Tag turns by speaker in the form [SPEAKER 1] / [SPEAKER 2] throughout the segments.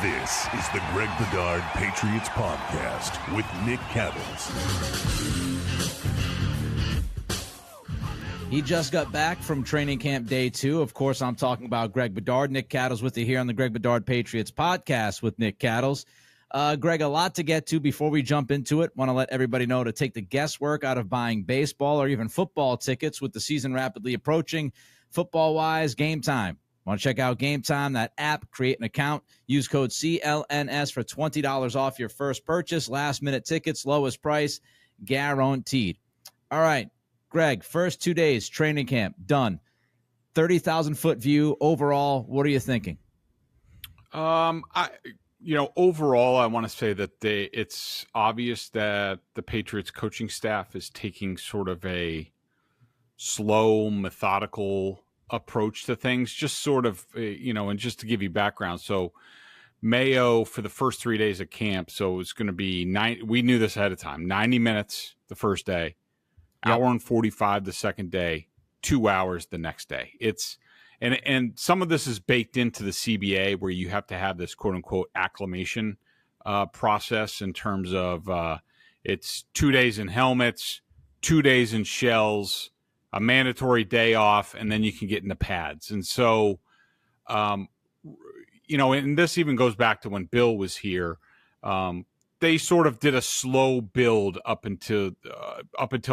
[SPEAKER 1] This is the Greg Bedard Patriots Podcast with Nick Cattles.
[SPEAKER 2] He just got back from training camp day 2. Of course, I'm talking about Greg Bedard. Nick Cattles with you here on the Greg Bedard Patriots Podcast with Nick Cattles. Greg, a lot to get to before we jump into it. Want to let everybody know to take the guesswork out of buying baseball or even football tickets with the season rapidly approaching. Football-wise, Game Time. Want to check out Game Time, that app, create an account, use code CLNS for $20 off your first purchase. Last-minute tickets, lowest price, guaranteed. All right, Greg, first 2 days, training camp, done. 30,000-foot view overall, what are you thinking?
[SPEAKER 3] Overall, I want to say that it's obvious that the Patriots coaching staff is taking sort of a slow, methodical approach to things, just sort of, and just to give you background. So Mayo for the first 3 days of camp, so it's going to be we knew this ahead of time, 90 minutes the first day, hour and 45 the second day, 2 hours the next day. And some of this is baked into the CBA where you have to have this quote unquote acclimation process in terms of it's 2 days in helmets, 2 days in shells, a mandatory day off, and then you can get into pads. And so, and this even goes back to when Bill was here. They sort of did a slow build up until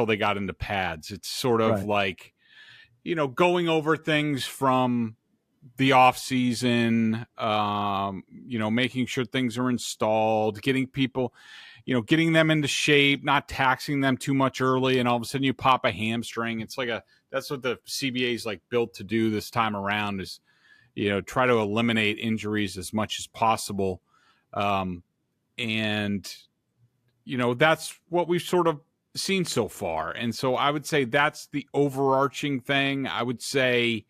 [SPEAKER 3] they got into pads. It's sort of like, going over things from the off season, making sure things are installed, getting people, getting them into shape, not taxing them too much early. And all of a sudden you pop a hamstring. It's like that's what the CBA is like built to do this time around is, try to eliminate injuries as much as possible. That's what we've sort of seen so far. And so I would say that's the overarching thing. I would say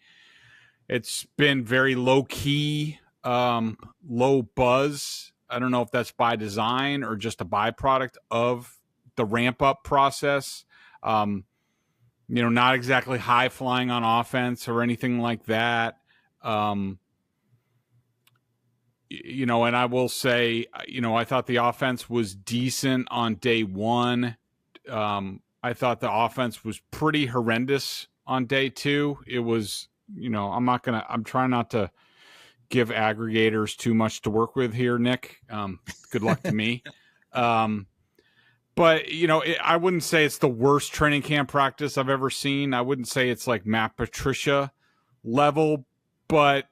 [SPEAKER 3] it's been very low key, low buzz. I don't know if that's by design or just a byproduct of the ramp up process. Not exactly high flying on offense or anything like that. And I will say, I thought the offense was decent on day 1. I thought the offense was pretty horrendous on day 2. It was, I'm trying not to give aggregators too much to work with here, Nick. Good luck to me. But, I wouldn't say it's the worst training camp practice I've ever seen. I wouldn't say it's like Matt Patricia level, but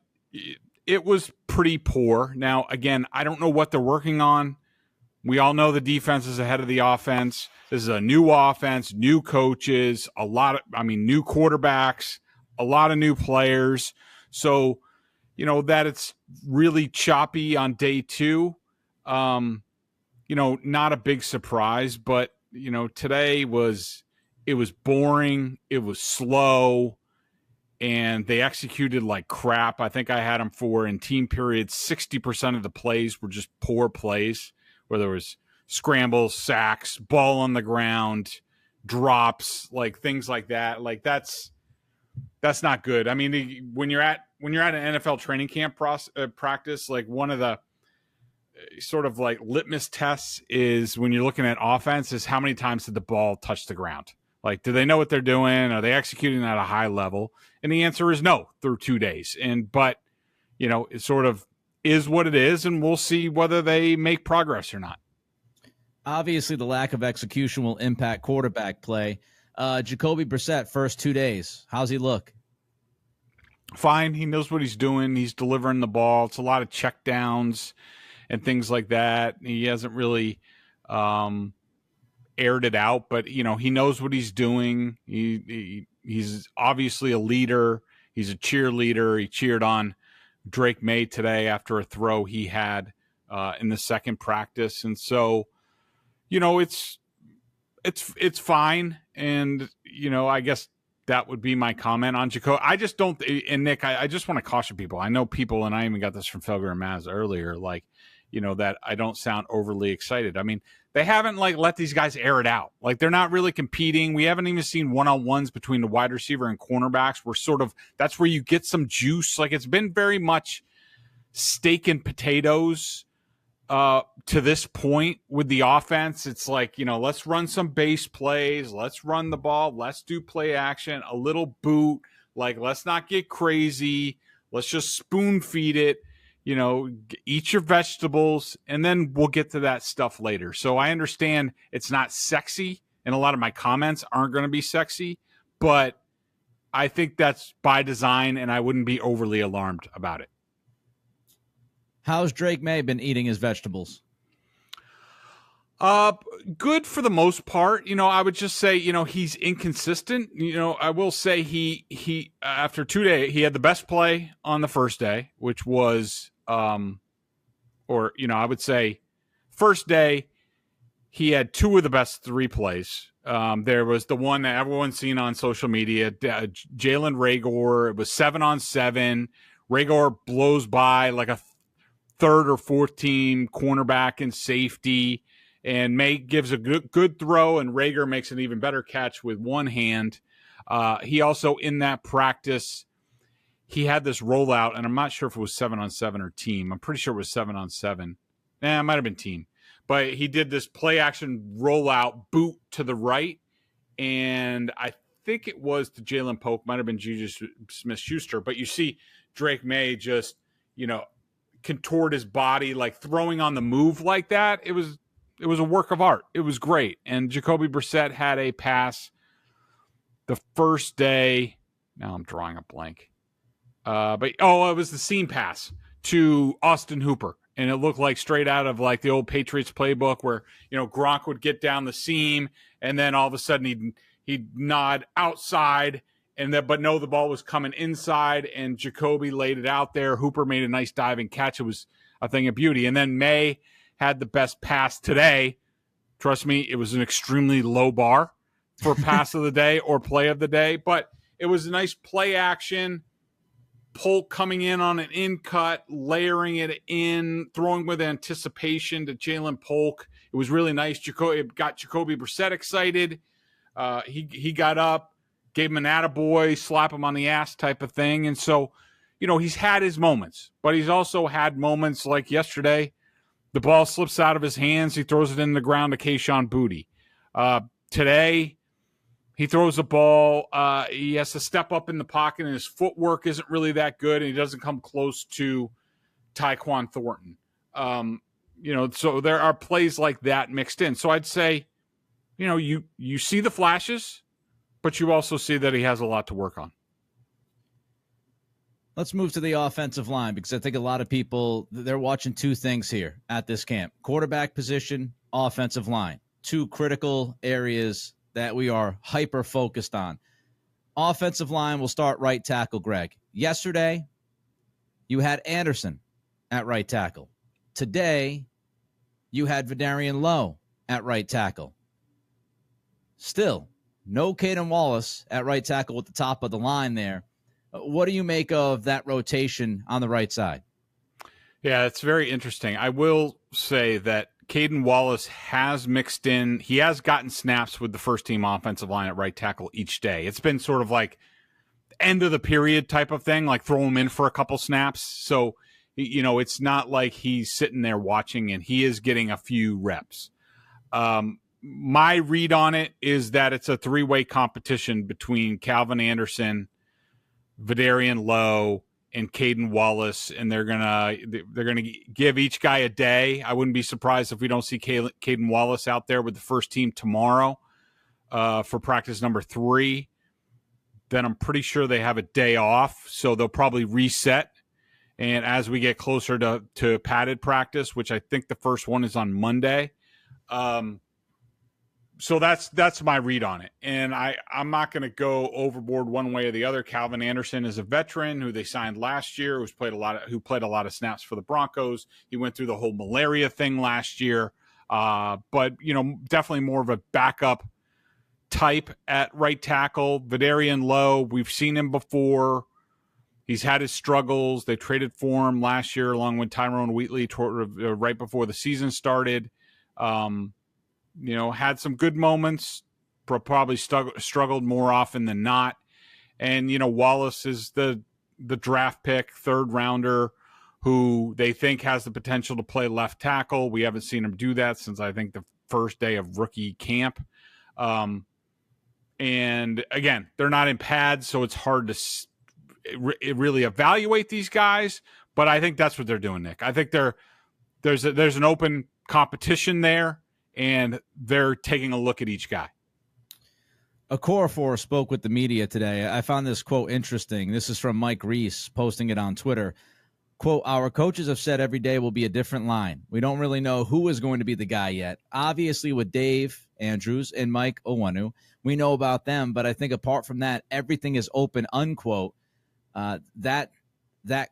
[SPEAKER 3] it was pretty poor. Now, again, I don't know what they're working on. We all know the defense is ahead of the offense. This is a new offense, new coaches, new quarterbacks, a lot of new players. So, that it's really choppy on day 2. Not a big surprise, but, today it was boring. It was slow. And they executed like crap. I think I had them for in team periods, 60% of the plays were just poor plays, where there was scrambles, sacks, ball on the ground, drops, like things like that. Like that's not good. I mean, when you're at an NFL training camp practice, like one of the sort of like litmus tests is when you're looking at offense is how many times did the ball touch the ground? Like, do they know what they're doing? Are they executing at a high level? And the answer is no through 2 days. But it sort of is what it is, and we'll see whether they make progress or not.
[SPEAKER 2] Obviously, the lack of execution will impact quarterback play. Jacoby Brissett, first 2 days. How's he look?
[SPEAKER 3] Fine. He knows what he's doing. He's delivering the ball. It's a lot of check downs and things like that. He hasn't really aired it out, but he knows what he's doing. He's obviously a leader. He's a cheerleader. He cheered on Drake May today after a throw he had in the second practice, and so it's fine. And I guess that would be my comment on Jacoby. I just don't. And Nick, I just want to caution people. I know people, and I even got this from Felger and Maz earlier. Like, that I don't sound overly excited. I mean, they haven't let these guys air it out. Like, they're not really competing. We haven't even seen one-on-ones between the wide receiver and cornerbacks. We're sort of, that's where you get some juice. Like, it's been very much steak and potatoes to this point with the offense. It's like, let's run some base plays. Let's run the ball. Let's do play action, a little boot. Like, let's not get crazy. Let's just spoon feed it. Eat your vegetables, and then we'll get to that stuff later. So I understand it's not sexy, and a lot of my comments aren't going to be sexy, but I think that's by design, and I wouldn't be overly alarmed about it.
[SPEAKER 2] How's Drake May been eating his vegetables?
[SPEAKER 3] Good for the most part. I would just say, he's inconsistent. I will say he after 2 days, he had the best play on the first day, which was, I would say first day, he had 2 of the best 3 plays. There was the one that everyone's seen on social media, Jalen Reagor. It was 7-on-7. Reagor blows by like a third or fourth team cornerback and safety, and May gives a good throw, and Reagor makes an even better catch with one hand. He also, in that practice, he had this rollout, and I'm not sure if it was 7-on-7 or team. I'm pretty sure it was 7-on-7. It might have been team. But he did this play action rollout boot to the right, and I think it was to Jalen Polk, might have been Juju Smith-Schuster. But you see Drake May just, contort his body, like throwing on the move like that. It was a work of art. It was great. And Jacoby Brissett had a pass the first day. Now I'm drawing a blank. It was the seam pass to Austin Hooper. And it looked like straight out of like the old Patriots playbook where, Gronk would get down the seam and then all of a sudden he'd nod outside. But no, the ball was coming inside, and Jacoby laid it out there. Hooper made a nice diving catch. It was a thing of beauty. And then May had the best pass today. Trust me, it was an extremely low bar for pass of the day or play of the day. But it was a nice play action. Polk coming in on an in cut, layering it in, throwing with anticipation to Jalen Polk. It was really nice. It got Jacoby Brissett excited. He got up, gave him an attaboy, slap him on the ass type of thing. And so, he's had his moments, but he's also had moments like yesterday. The ball slips out of his hands. He throws it in the ground to Kayshon Boutte. Today, he throws the ball. He has to step up in the pocket, and his footwork isn't really that good, and he doesn't come close to Tyquan Thornton. So there are plays like that mixed in. So I'd say, you see the flashes, but you also see that he has a lot to work on.
[SPEAKER 2] Let's move to the offensive line, because I think a lot of people, they're watching 2 things here at this camp: quarterback position, offensive line. 2 critical areas that we are hyper-focused on. Offensive line, will start right tackle, Greg. Yesterday, you had Anderson at right tackle. Today, you had Vidarian Lowe at right tackle. Still, no Caden Wallace at right tackle at the top of the line there. What do you make of that rotation on the right side?
[SPEAKER 3] Yeah, it's very interesting. I will say that Caden Wallace has mixed in. He has gotten snaps with the first team offensive line at right tackle each day. It's been sort of like end of the period type of thing, like throw him in for a couple snaps. So, it's not like he's sitting there watching, and he is getting a few reps. My read on it is that it's a 3-way competition between Calvin Anderson, Vidarian Lowe, and Caden Wallace, and they're gonna give each guy a day. I wouldn't be surprised if we don't see Caden Wallace out there with the first team tomorrow for practice number 3. Then I'm pretty sure they have a day off, so they'll probably reset. And as we get closer to padded practice, which I think the first one is on Monday, so that's my read on it. And I'm not going to go overboard one way or the other. Calvin Anderson is a veteran who they signed last year, who played a lot of snaps for the Broncos. He went through the whole malaria thing last year. But definitely more of a backup type at right tackle. Vidarian Lowe, we've seen him before. He's had his struggles. They traded for him last year along with Tyrone Wheatley right before the season started. Had some good moments, probably struggled more often than not. And, Wallace is the draft pick, 3rd rounder, who they think has the potential to play left tackle. We haven't seen him do that since I think the first day of rookie camp. And again, they're not in pads, so it's hard to really evaluate these guys. But I think that's what they're doing, Nick. I think there's an open competition there, and they're taking a look at each guy.
[SPEAKER 2] Okorafor spoke with the media today. I found this quote interesting. This is from Mike Reese posting it on Twitter. Quote, our coaches have said every day will be a different line. We don't really know who is going to be the guy yet. Obviously with Dave Andrews and Mike Onwenu, we know about them, but I think apart from that, everything is open, unquote. That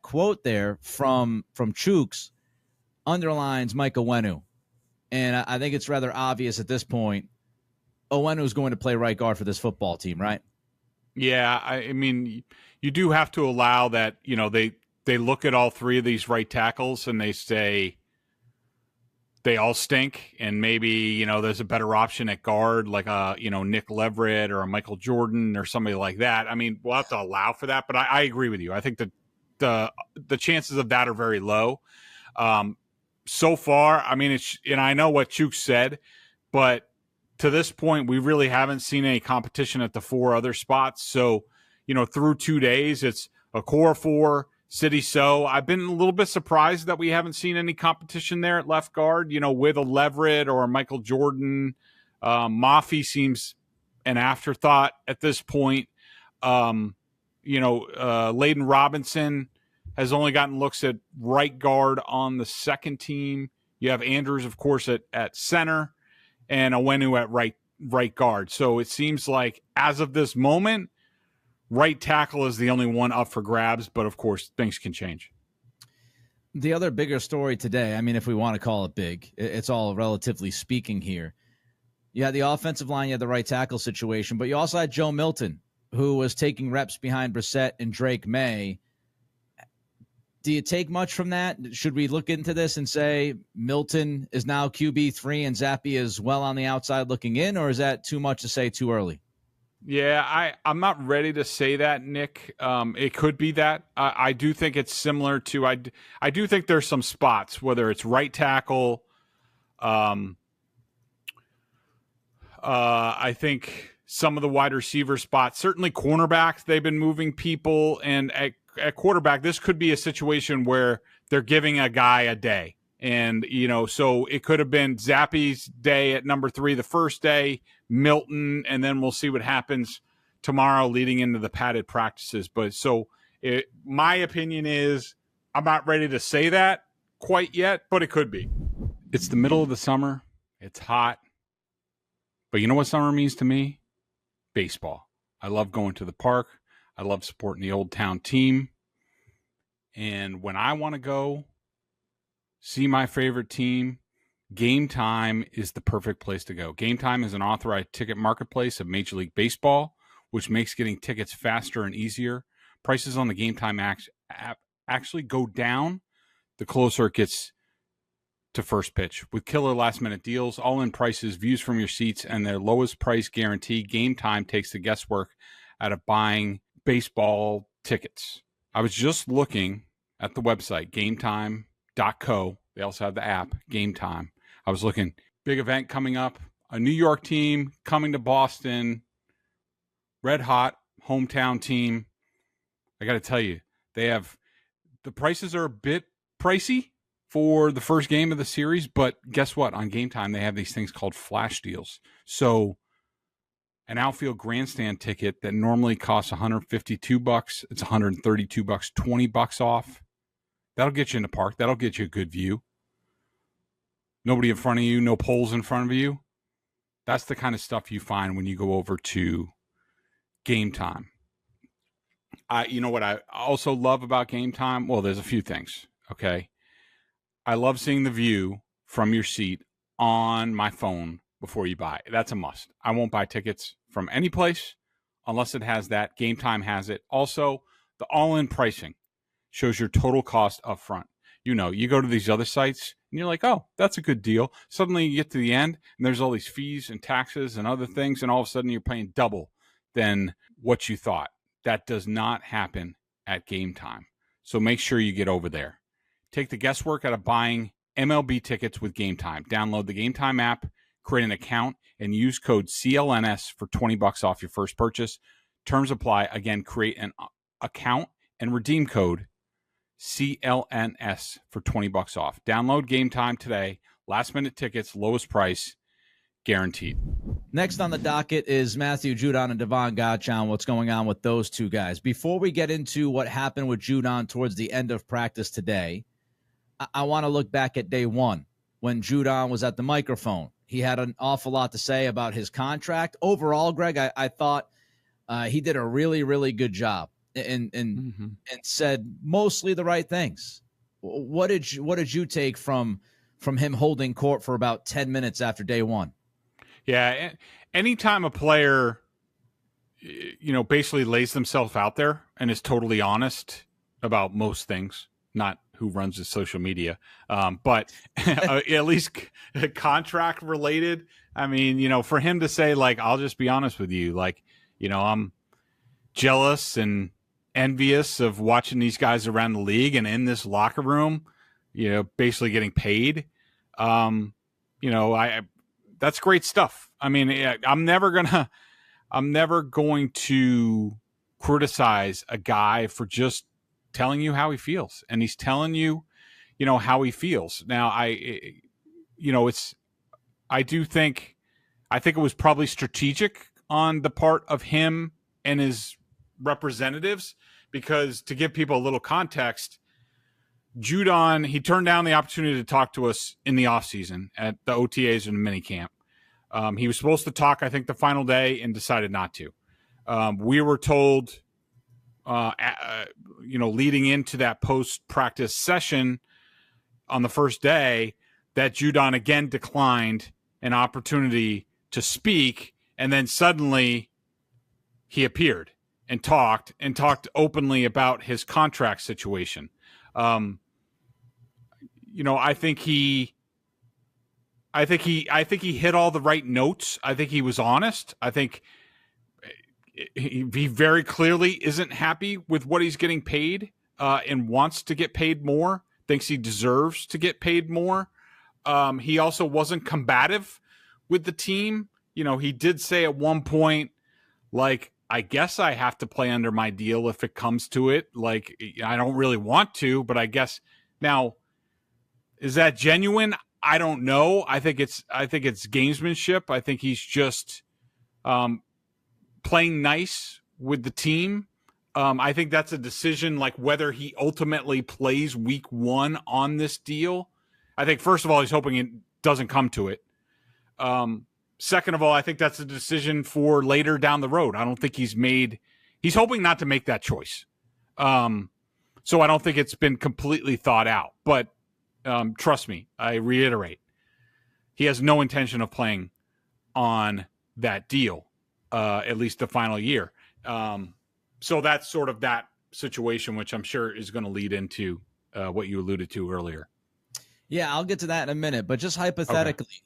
[SPEAKER 2] quote there from Chooks underlines Mike Onwenu. And I think it's rather obvious at this point Onwenu is going to play right guard for this football team, right?
[SPEAKER 3] Yeah, I mean, you do have to allow that, they look at all three of these right tackles and they say they all stink, and maybe, there's a better option at guard like a, Nick Leverett or a Michael Jordan or somebody like that. I mean, we'll have to allow for that, but I agree with you. I think that the chances of that are very low. So far, I mean, and I know what Chooks said, but to this point, we really haven't seen any competition at the four other spots. So, through 2 days, it's Okorafor, City. So I've been a little bit surprised that we haven't seen any competition there at left guard, with a Leverett or a Michael Jordan. Mafi seems an afterthought at this point. Layden Robinson has only gotten looks at right guard on the second team. You have Andrews, of course, at center, and Onwenu at right guard. So it seems like as of this moment, right tackle is the only one up for grabs, but of course things can change.
[SPEAKER 2] The other bigger story today, I mean, if we want to call it big, it's all relatively speaking here. You had the offensive line, you had the right tackle situation, but you also had Joe Milton, who was taking reps behind Brissett and Drake May. Do you take much from that? Should we look into this and say Milton is now QB3 and Zappe is well on the outside looking in, or is that too much to say too early?
[SPEAKER 3] Yeah, I'm not ready to say that, Nick. It could be that. I do think it's similar to I do think there's some spots, whether it's right tackle. I think some of the wide receiver spots, certainly cornerbacks, they've been moving people, and at quarterback, this could be a situation where they're giving a guy a day. And, so it could have been Zappe's day at number 3 the first day, Milton, and then we'll see what happens tomorrow leading into the padded practices. But my opinion is I'm not ready to say that quite yet, but it could be. It's the middle of the summer. It's hot. But you know what summer means to me? Baseball. I love going to the park. I love supporting the Old Town team. And when I want to go see my favorite team, Game Time is the perfect place to go. Game Time is an authorized ticket marketplace of Major League Baseball, which makes getting tickets faster and easier. Prices on the Game Time app actually go down the closer it gets to first pitch. With killer last-minute deals, all-in prices, views from your seats, and their lowest price guarantee, Game Time takes the guesswork out of buying baseball tickets. I was just looking at the website, gametime.co. They also have the app, Game Time. I was looking, big event coming up, a New York team coming to Boston, red hot hometown team. I got to tell you, the prices are a bit pricey for the first game of the series, but guess what? On Game Time, they have these things called flash deals. So an outfield grandstand ticket that normally costs $152, it's $132, $20 off. That'll get you in the park. That'll get you a good view. Nobody in front of you, no poles in front of you. That's the kind of stuff you find when you go over to Game Time. You know what I also love about Game Time? Well, there's a few things, okay? I love seeing the view from your seat on my phone before you buy. That's a must. I won't buy tickets from any place unless it has that. Game Time has it. Also, the all-in pricing shows your total cost up front. You go to these other sites and you're like, oh, that's a good deal. Suddenly you get to the end and there's all these fees and taxes and other things, and all of a sudden you're paying double than what you thought. That does not happen at Game Time. So make sure you get over there. take the guesswork out of buying MLB tickets with Game Time. Download the Game Time app, create an account, and use code CLNS for $20 off your first purchase. Terms apply. Again, create an account and redeem code CLNS for $20 off. Download Game Time today. Last minute tickets, lowest price, guaranteed.
[SPEAKER 2] Next on the docket is Matthew Judon and Davon Godchaux. What's going on with those two guys? Before we get into what happened with Judon towards the end of practice today, I want to look back at day one when Judon was at the microphone. He had an awful lot to say about his contract. Overall, Greg, I thought he did a really, really good job and said mostly the right things. What did you take from him holding court for about 10 minutes after day one?
[SPEAKER 3] Yeah, anytime a player, basically lays themselves out there and is totally honest about most things, not who runs his social media, but at least contract related. I mean, for him to say, like, I'll just be honest with you, like, I'm jealous and envious of watching these guys around the league and in this locker room, basically getting paid. That's great stuff. I mean, I'm never going to criticize a guy for just telling you how he feels, and he's telling you, how he feels. Now, I think it was probably strategic on the part of him and his representatives, because to give people a little context, Judon, he turned down the opportunity to talk to us in the offseason at the OTAs and the minicamp. He was supposed to talk, I think, the final day and decided not to. We were told, leading into that post-practice session on the first day, that Judon again declined an opportunity to speak, and then suddenly he appeared and talked openly about his contract situation. I think he hit all the right notes. I think he was honest. I think he very clearly isn't happy with what he's getting paid, and wants to get paid more, thinks he deserves to get paid more. He also wasn't combative with the team. He did say at one point, like, I guess I have to play under my deal if it comes to it. Like, I don't really want to, but I guess. Now, is that genuine? I don't know. I think it's gamesmanship. I think he's just playing nice with the team. I think that's a decision, like whether he ultimately plays week one on this deal. I think, first of all, he's hoping it doesn't come to it. Second of all, I think that's a decision for later down the road. I don't think he's hoping not to make that choice. So I don't think it's been completely thought out. But trust me, I reiterate, he has no intention of playing on that deal, at least the final year. So that's sort of that situation, which I'm sure is going to lead into what you alluded to earlier.
[SPEAKER 2] Yeah, I'll get to that in a minute. But just hypothetically,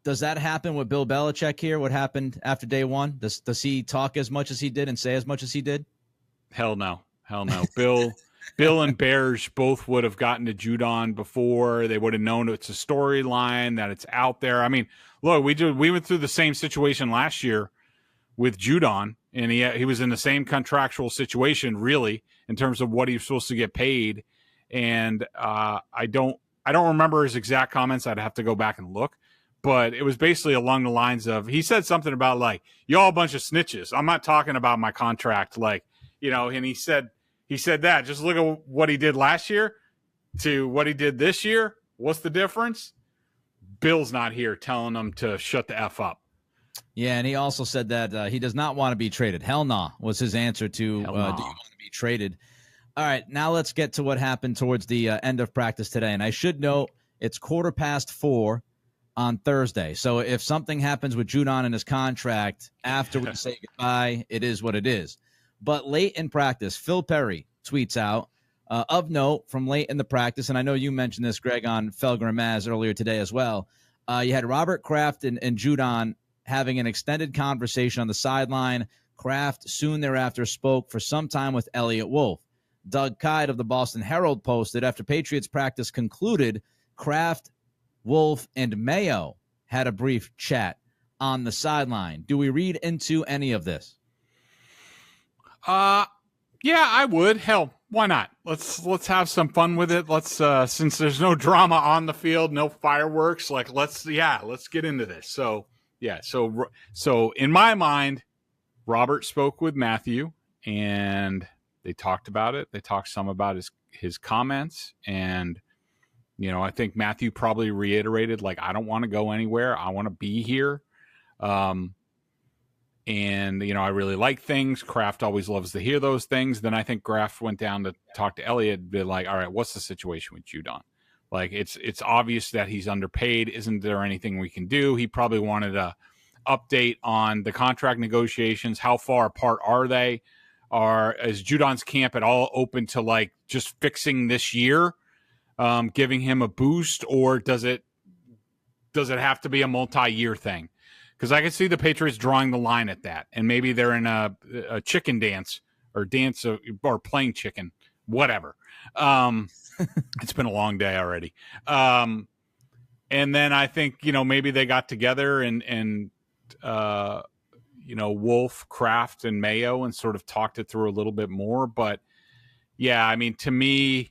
[SPEAKER 2] does that happen with Bill Belichick here? What happened after day one? Does he talk as much as he did and say as much as he did?
[SPEAKER 3] Hell no. Bill and Bears both would have gotten to Judon before. They would have known it's a storyline, that it's out there. I mean, look, we went through the same situation last year with Judon, and he was in the same contractual situation, really, in terms of what he was supposed to get paid. And I don't remember his exact comments. I'd have to go back and look. But it was basically along the lines of, he said something about, like, y'all a bunch of snitches. I'm not talking about my contract, like, and he said that. Just look at what he did last year to what he did this year. What's the difference? Bill's not here telling him to shut the F up.
[SPEAKER 2] Yeah, and he also said that he does not want to be traded. Hell no, was his answer to, do you want to be traded? All right, now let's get to what happened towards the end of practice today. And I should note, it's 4:15 on Thursday. So if something happens with Judon and his contract after we say goodbye, it is what it is. But late in practice, Phil Perry tweets out, of note from late in the practice, and I know you mentioned this, Greg, on Felger and Maz earlier today as well. You had Robert Kraft and Judon having an extended conversation on the sideline. Kraft soon thereafter spoke for some time with Elliott Wolf. Doug Kyde of the Boston Herald posted, after Patriots practice concluded, Kraft, Wolf, and Mayo had a brief chat on the sideline. Do we read into any of this?
[SPEAKER 3] Yeah, I would. Hell, why not? Let's have some fun with it. Let's since there's no drama on the field, no fireworks, let's get into this. So in my mind, Robert spoke with Matthew and they talked about it. They talked some about his comments, and I think Matthew probably reiterated, I don't want to go anywhere. I want to be here. And, I really like things. Kraft always loves to hear those things. Then I think Kraft went down to talk to Elliott and be like, all right, what's the situation with Judon? It's obvious that he's underpaid. Isn't there anything we can do? He probably wanted a update on the contract negotiations. How far apart are they? Is Judon's camp at all open to just fixing this year, giving him a boost, or does it have to be a multi-year thing? Because I can see the Patriots drawing the line at that, and maybe they're in a chicken dance or playing chicken, whatever. It's been a long day already. And then I think maybe they got together and Wolf, Kraft, and Mayo and sort of talked it through a little bit more. But yeah, I mean, to me,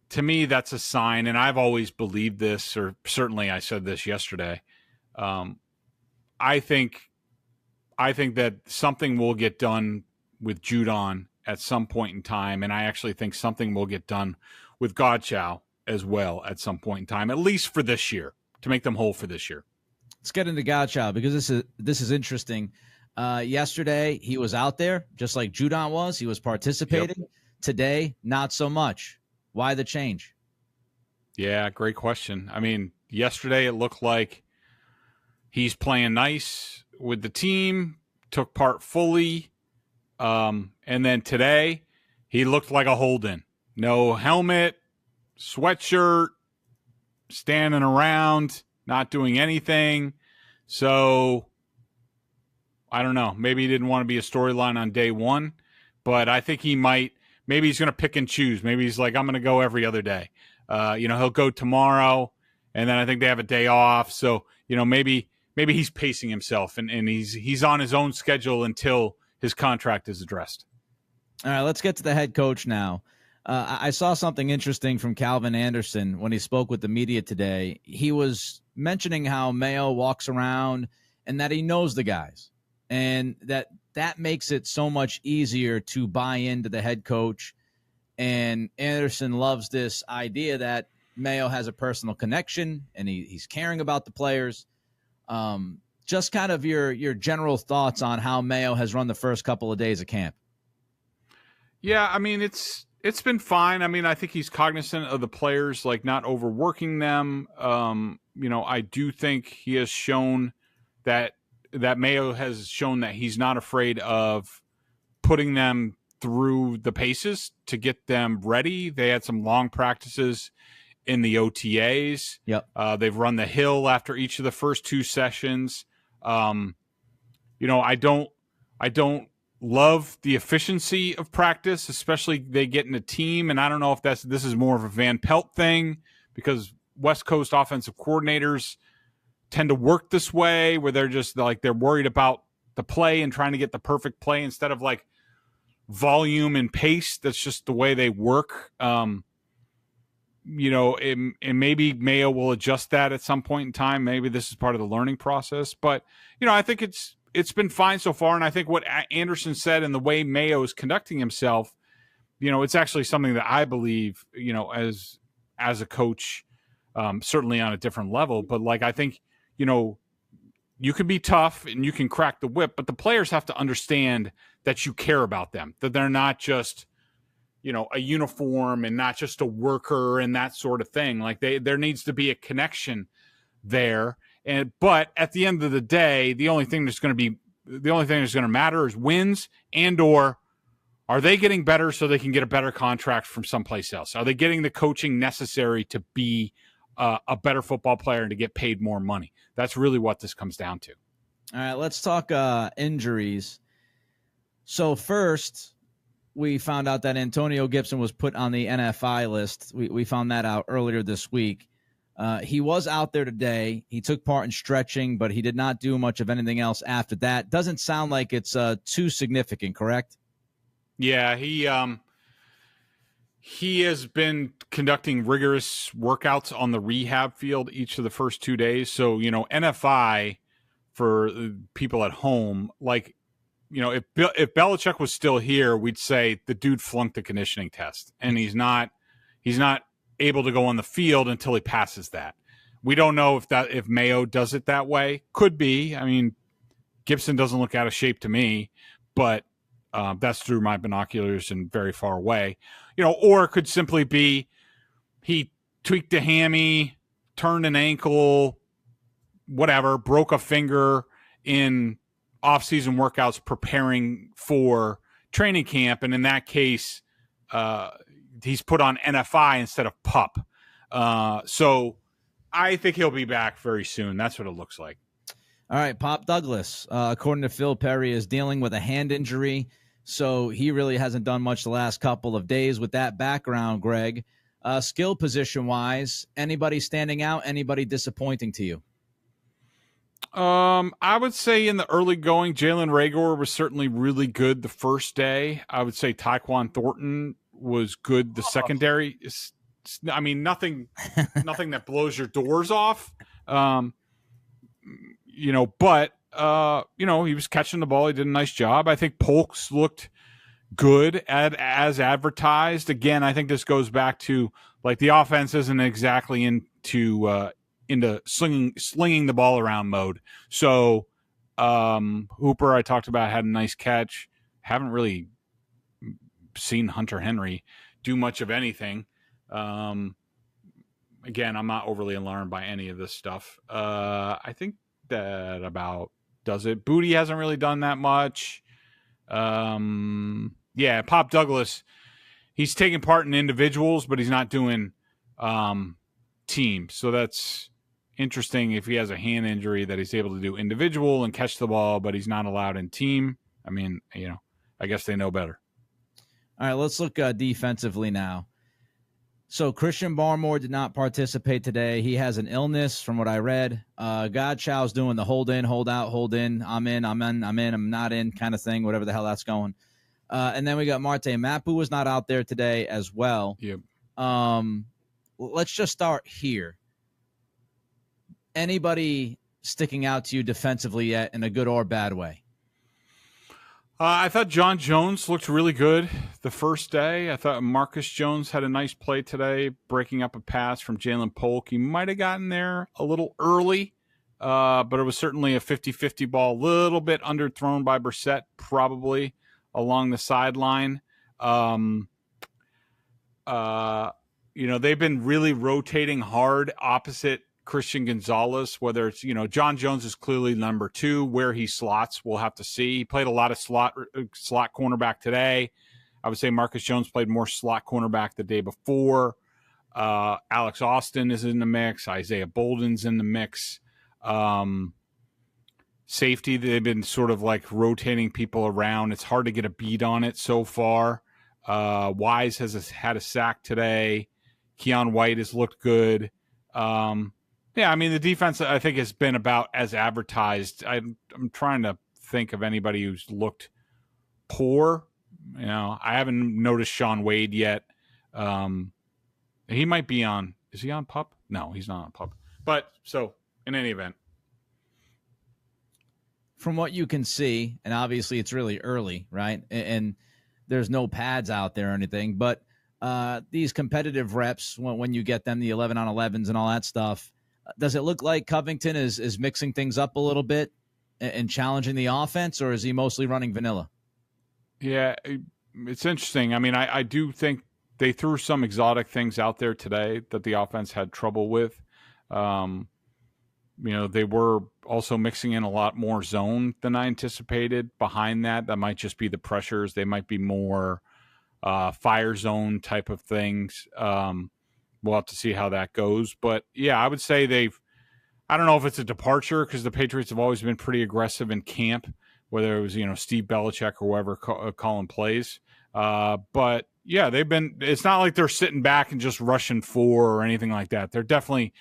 [SPEAKER 3] that's a sign, and I've always believed this, or certainly I said this yesterday. I think that something will get done with Judon at some point in time, and I actually think something will get done with Godchaux as well at some point in time, at least for this year, to make them whole for this year.
[SPEAKER 2] Let's get into Godchaux, because this is interesting. Yesterday, he was out there just like Judon was. He was participating. Yep. Today, not so much. Why the change?
[SPEAKER 3] Yeah, great question. I mean, yesterday it looked like he's playing nice with the team, took part fully. And then today, he looked like a hold-in. No helmet, sweatshirt, standing around, not doing anything. So, I don't know. Maybe he didn't want to be a storyline on day one, but I think he might. Maybe he's going to pick and choose. Maybe he's like, I'm going to go every other day. He'll go tomorrow, and then I think they have a day off. So, maybe he's pacing himself, and he's on his own schedule until his contract is addressed.
[SPEAKER 2] All right, let's get to the head coach now. I saw something interesting from Calvin Anderson when he spoke with the media today. He was mentioning how Mayo walks around and that he knows the guys, and that makes it so much easier to buy into the head coach. And Anderson loves this idea that Mayo has a personal connection and he's caring about the players. Just kind of your general thoughts on how Mayo has run the first couple of days of camp.
[SPEAKER 3] Yeah, I mean, it's been fine. I mean, I think he's cognizant of the players, not overworking them. I do think he has shown that Mayo has shown that he's not afraid of putting them through the paces to get them ready. They had some long practices in the OTAs.
[SPEAKER 2] Yep.
[SPEAKER 3] They've run the hill after each of the first two sessions. I don't love the efficiency of practice, especially they get in a team. And I don't know if this is more of a Van Pelt thing, because West Coast offensive coordinators tend to work this way, where they're just they're worried about the play and trying to get the perfect play instead of volume and pace. That's just the way they work. And maybe Mayo will adjust that at some point in time. Maybe this is part of the learning process, but I think it's been fine so far. And I think what Anderson said and the way Mayo is conducting himself, it's actually something that I believe, as a coach, certainly on a different level. But I think, you can be tough and you can crack the whip, but the players have to understand that you care about them, that they're not just, a uniform and not just a worker and that sort of thing. There needs to be a connection there. But at the end of the day, the only thing that's going to matter is wins, and/or are they getting better so they can get a better contract from someplace else? Are they getting the coaching necessary to be a better football player and to get paid more money? That's really what this comes down to. All
[SPEAKER 2] right, let's talk injuries. So first, we found out that Antonio Gibson was put on the NFI list. We found that out earlier this week. He was out there today. He took part in stretching, but he did not do much of anything else after that. Doesn't sound like it's too significant, correct?
[SPEAKER 3] Yeah, he has been conducting rigorous workouts on the rehab field each of the first 2 days. So, NFI for people at home, like, if Belichick was still here, we'd say the dude flunked the conditioning test, and he's not able to go on the field until he passes that. We don't know if Mayo does it that way. Could be. I mean, Gibson doesn't look out of shape to me, but that's through my binoculars and very far away. Or it could simply be he tweaked a hammy, turned an ankle, whatever, broke a finger in off-season workouts preparing for training camp, and in that case, he's put on NFI instead of PUP. So I think he'll be back very soon. That's what it looks like.
[SPEAKER 2] All right, Pop Douglas, according to Phil Perry, is dealing with a hand injury, so he really hasn't done much the last couple of days. With that background, Greg, skill position-wise, anybody standing out, anybody disappointing to you?
[SPEAKER 3] I would say in the early going, Jalen Reagor was certainly really good the first day. I would say Tyquan Thornton was good the secondary. I mean, nothing that blows your doors off. But he was catching the ball. He did a nice job. I think Polk's looked good as advertised. Again, I think this goes back to, like, the offense isn't exactly into slinging the ball around mode. So Hooper, I talked about, had a nice catch. Haven't really seen Hunter Henry do much of anything. Again, I'm not overly alarmed by any of this stuff. I think that about does it. Booty hasn't really done that much. Pop Douglas, he's taking part in individuals, but he's not doing teams. So that's interesting. If he has a hand injury, that he's able to do individual and catch the ball, but he's not allowed in team. I mean, I guess they know better.
[SPEAKER 2] All right, let's look defensively now. So Christian Barmore did not participate today. He has an illness from what I read. Godchaux's doing the hold in, hold out, hold in. I'm in, I'm not in kind of thing, whatever the hell that's going. And then we got Marte Mapu was not out there today as well.
[SPEAKER 3] Yep.
[SPEAKER 2] Let's just start here. Anybody sticking out to you defensively yet in a good or bad way?
[SPEAKER 3] I thought John Jones looked really good the first day. I thought Marcus Jones had a nice play today, breaking up a pass from Jalen Polk. He might have gotten there a little early, but it was certainly a 50-50 ball, a little bit underthrown by Brissett, probably along the sideline. They've been really rotating hard opposite Christian Gonzalez, whether it's, John Jones is clearly number 2. Where he slots, we'll have to see. He played a lot of slot cornerback today. I would say Marcus Jones played more slot cornerback the day before. Alex Austin is in the mix. Isaiah Bolden's in the mix. Safety, they've been sort of like rotating people around. It's hard to get a beat on it so far. Wise has had a sack today. Keon White has looked good. The defense, I think, has been about as advertised. I'm trying to think of anybody who's looked poor. I haven't noticed Sean Wade yet. He might be on. Is he on PUP? No, he's not on PUP. But so in any event,
[SPEAKER 2] from what you can see, and obviously it's really early, right? And there's no pads out there or anything, but these competitive reps, when you get them, the 11 on 11s and all that stuff, does it look like Covington is mixing things up a little bit and challenging the offense, or is he mostly running vanilla? Yeah,
[SPEAKER 3] it's interesting. I mean, I do think they threw some exotic things out there today that the offense had trouble with. They were also mixing in a lot more zone than I anticipated. Behind that might just be the pressures. They might be more fire zone type of things. We'll have to see how that goes. But, yeah, I would say I don't know if it's a departure because the Patriots have always been pretty aggressive in camp, whether it was, Steve Belichick or whoever calling plays. But yeah, it's not like they're sitting back and just rushing 4 or anything like that. They're definitely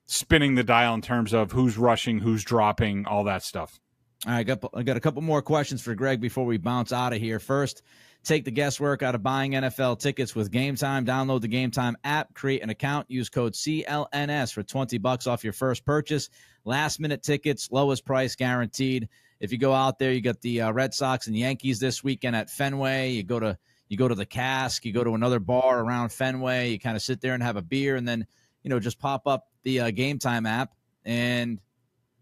[SPEAKER 3] spinning the dial in terms of who's rushing, who's dropping, all that stuff.
[SPEAKER 2] All right, I got a couple more questions for Greg before we bounce out of here. First, take the guesswork out of buying NFL tickets with Game Time. Download the Game Time app, create an account, use code CLNS for $20 off your first purchase. Last-minute tickets, lowest price guaranteed. If you go out there, you got the Red Sox and Yankees this weekend at Fenway. You go to the Cask, you go to another bar around Fenway. You kind of sit there and have a beer, and then just pop up the Game Time app and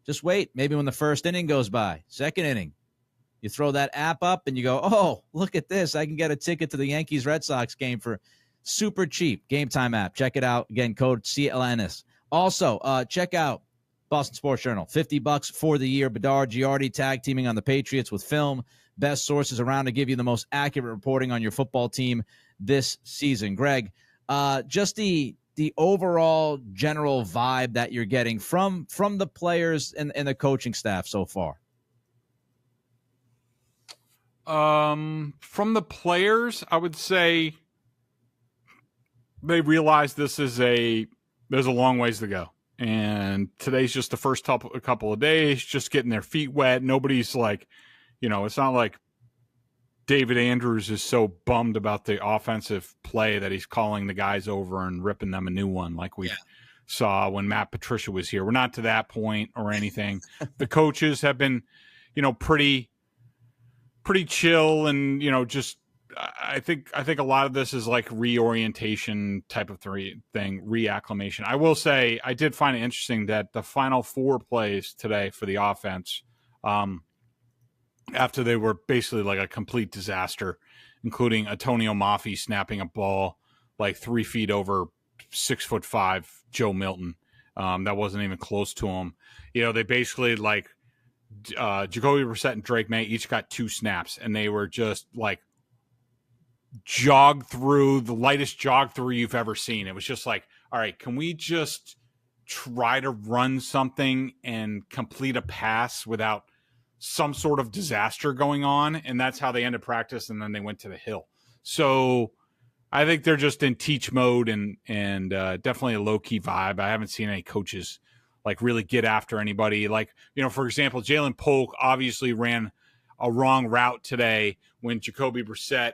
[SPEAKER 2] just wait. Maybe when the first inning goes by, second inning, you throw that app up and you go, oh, look at this. I can get a ticket to the Yankees-Red Sox game for super cheap. Game Time app. Check it out. Again, code CLNS. Also, check out Boston Sports Journal. $50 for the year. Bedard, Giardi tag teaming on the Patriots with film. Best sources around to give you the most accurate reporting on your football team this season. Greg, just the overall general vibe that you're getting from the players and the coaching staff so far?
[SPEAKER 3] From the players, I would say they realize there's a long ways to go. And today's just the first couple of days, just getting their feet wet. Nobody's like, it's not like David Andrews is so bummed about the offensive play that he's calling the guys over and ripping them a new one like we saw when Matt Patricia was here. We're not to that point or anything. The coaches have been, pretty chill and, just I think a lot of this is like reorientation type of thing, reacclimation. I will say I did find it interesting that the final 4 plays today for the offense, after they were basically like a complete disaster, including Antonio Mafi snapping a ball like 3 feet over 6'5" Joe Milton. That wasn't even close to him. They basically like Jacoby Brissett and Drake May each got 2 snaps, and they were just like the lightest jog through you've ever seen. It was just like, all right, can we just try to run something and complete a pass without some sort of disaster going on? And that's how they ended practice, and then they went to the hill. So I think they're just in teach mode and definitely a low-key vibe. I haven't seen any coaches like really get after anybody. Like, for example, Jalen Polk obviously ran a wrong route today when Jacoby Brissett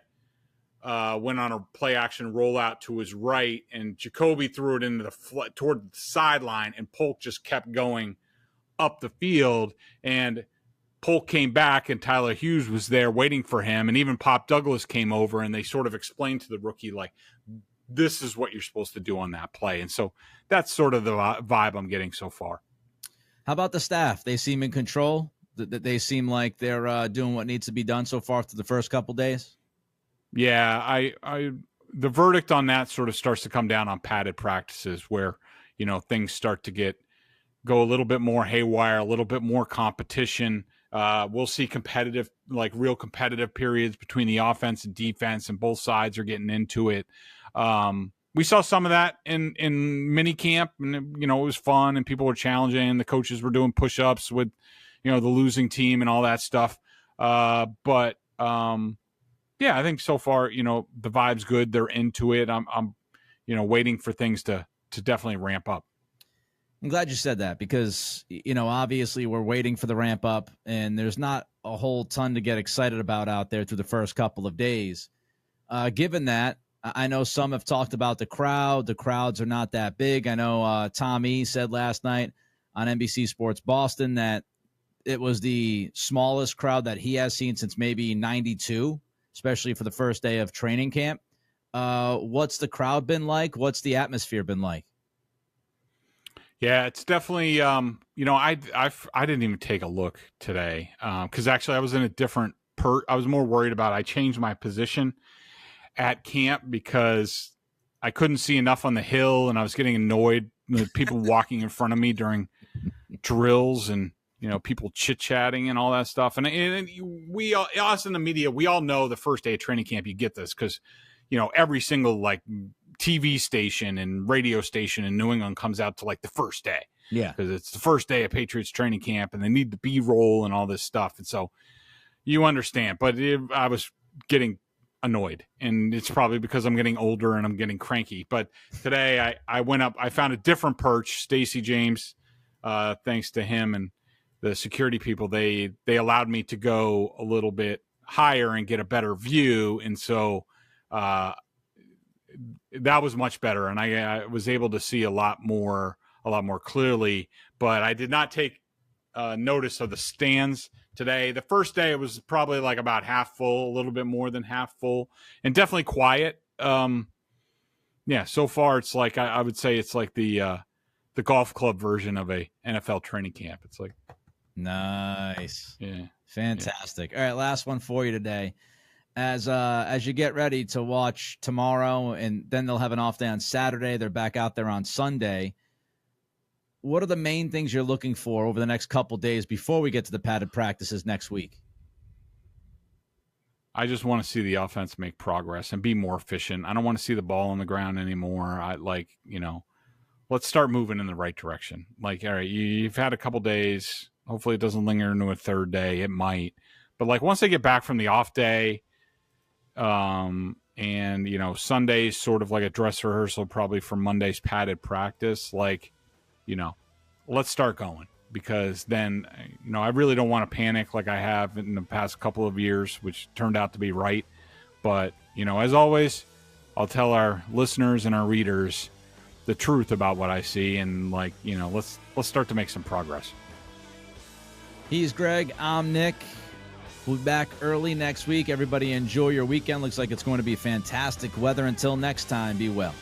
[SPEAKER 3] went on a play-action rollout to his right, and Jacoby threw it into toward the sideline, and Polk just kept going up the field, and Polk came back, and Tyler Hughes was there waiting for him, and even Pop Douglas came over, and they sort of explained to the rookie, like, this is what you're supposed to do on that play. And so that's sort of the vibe I'm getting so far.
[SPEAKER 2] How about the staff? They seem in control? They seem like they're doing what needs to be done so far through the first couple days? Yeah,
[SPEAKER 3] the verdict on that sort of starts to come down on padded practices where, things start to go a little bit more haywire, a little bit more competition. We'll see real competitive periods between the offense and defense, and both sides are getting into it. We saw some of that in mini camp, and it was fun, and people were challenging, and the coaches were doing push-ups with, the losing team and all that stuff. Yeah, I think so far, the vibe's good. They're into it. I'm waiting for things to definitely ramp up.
[SPEAKER 2] I'm glad you said that because, obviously we're waiting for the ramp up, and there's not a whole ton to get excited about out there through the first couple of days. Given that, I know some have talked about the crowd. The crowds are not that big. I know Tom E. said last night on NBC Sports Boston that it was the smallest crowd that he has seen since maybe 92, especially for the first day of training camp. What's the crowd been like? What's the atmosphere been like?
[SPEAKER 3] Yeah, it's definitely, I didn't even take a look today because actually I was in a different I was more worried about, I changed my position at camp because I couldn't see enough on the hill, and I was getting annoyed with people walking in front of me during drills and, people chit-chatting and all that stuff. And we all, us in the media, we all know the first day of training camp you get this because, every single TV station and radio station in New England comes out to the first day.
[SPEAKER 2] Yeah.
[SPEAKER 3] Because it's the first day of Patriots training camp, and they need the B-roll and all this stuff. And so you understand. But I was getting annoyed, and it's probably because I'm getting older and I'm getting cranky. But today I went up, I found a different perch. Stacy James, thanks to him and the security people, they allowed me to go a little bit higher and get a better view, and so that was much better, and I was able to see a lot more clearly. But I did not take notice of the stands today. The first day it was probably like about half full, a little bit more than half full, and definitely quiet. So far it's like I would say it's like the golf club version of a NFL training camp. It's like
[SPEAKER 2] nice,
[SPEAKER 3] yeah,
[SPEAKER 2] fantastic. Yeah. All right, last one for you today. As you get ready to watch tomorrow, and then they'll have an off day on Saturday. They're back out there on Sunday. What are the main things you're looking for over the next couple days before we get to the padded practices next week?
[SPEAKER 3] I just want to see the offense make progress and be more efficient. I don't want to see the ball on the ground anymore. Let's start moving in the right direction. Like, all right, you've had a couple days. Hopefully it doesn't linger into a third day. It might. But, like, once they get back from the off day, and, Sunday's sort of like a dress rehearsal probably for Monday's padded practice, let's start going, because then, I really don't want to panic like I have in the past couple of years, which turned out to be right. But, as always, I'll tell our listeners and our readers the truth about what I see, and let's start to make some progress.
[SPEAKER 2] He's Greg. I'm Nick. We'll be back early next week. Everybody enjoy your weekend. Looks like it's going to be fantastic weather. Until next time, be well.